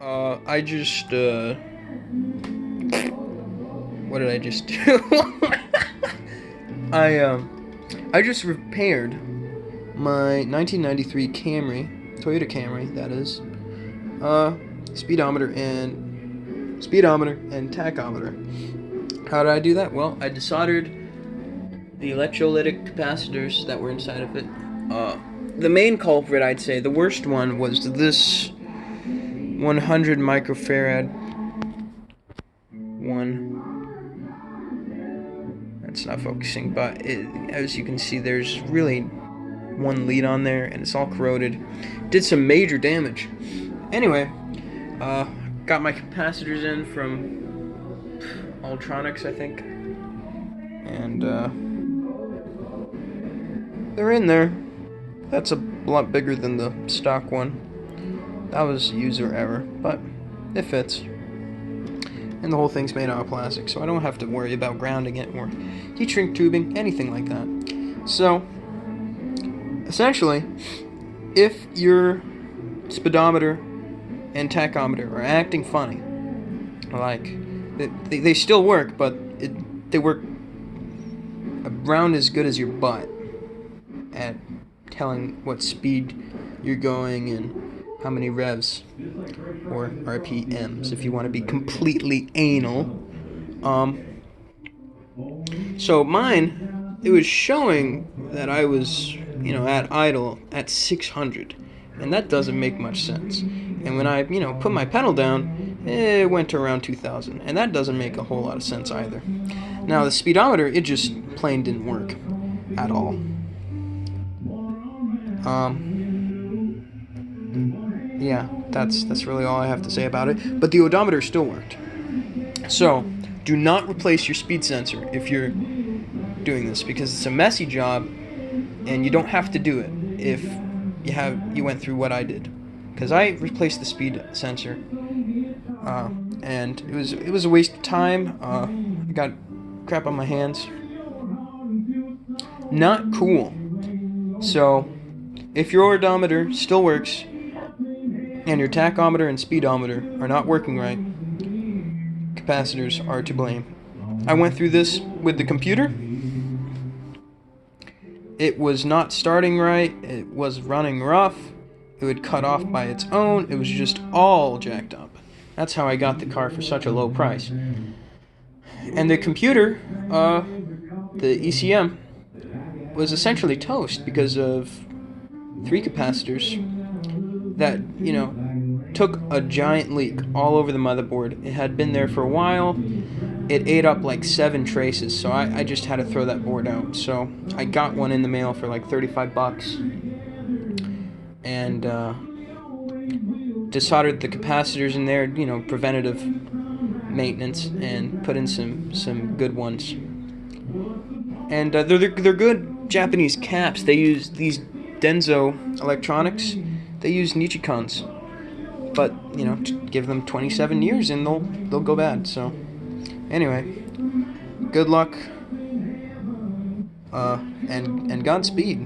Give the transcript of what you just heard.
I just, what did I just do? I just repaired my 1993 Camry, Toyota Camry, that is, speedometer and tachometer. How did I do that? Well, I desoldered the electrolytic capacitors that were inside of it. The main culprit, I'd say, the worst one, was this 100 microfarad one. That's not focusing, but as you can see, there's really one lead on there, and it's all corroded. Did some major damage. Anyway, got my capacitors in from Ultronics, I think, and they're in there. That's a lot bigger than the stock one. That was user error, but it fits. And the whole thing's made out of plastic, so I don't have to worry about grounding it or heat shrink tubing, anything like that. So, essentially, if your speedometer and tachometer are acting funny, like, they still work, but they work around as good as your butt at telling what speed you're going and how many revs, or RPMs if you want to be completely anal. So mine, it was showing that I was, at idle at 600, and that doesn't make much sense. And when I, put my pedal down, it went to around 2,000, and that doesn't make a whole lot of sense either. Now the speedometer, it just plain didn't work at all. Yeah, that's really all I have to say about it. But the odometer still worked. So, do not replace your speed sensor if you're doing this, because it's a messy job, and you don't have to do it if you went through what I did. Because I replaced the speed sensor, and it was a waste of time. I got crap on my hands. Not cool. So, if your odometer still works, and your tachometer and speedometer are not working right, capacitors are to blame. I went through this with the computer. It was not starting right. It was running rough. It would cut off by its own. It was just all jacked up. That's how I got the car for such a low price. And the computer, the ECM, was essentially toast because of 3 capacitors that, took a giant leak all over the motherboard. It had been there for a while. It ate up like 7 traces, so I just had to throw that board out. So I got one in the mail for like 35 bucks, and desoldered the capacitors in there, preventative maintenance, and put in some good ones. And they're good Japanese caps. They use these Denso electronics. They use Nichicons, but give them 27 years and they'll go bad. So anyway, good luck, and Godspeed.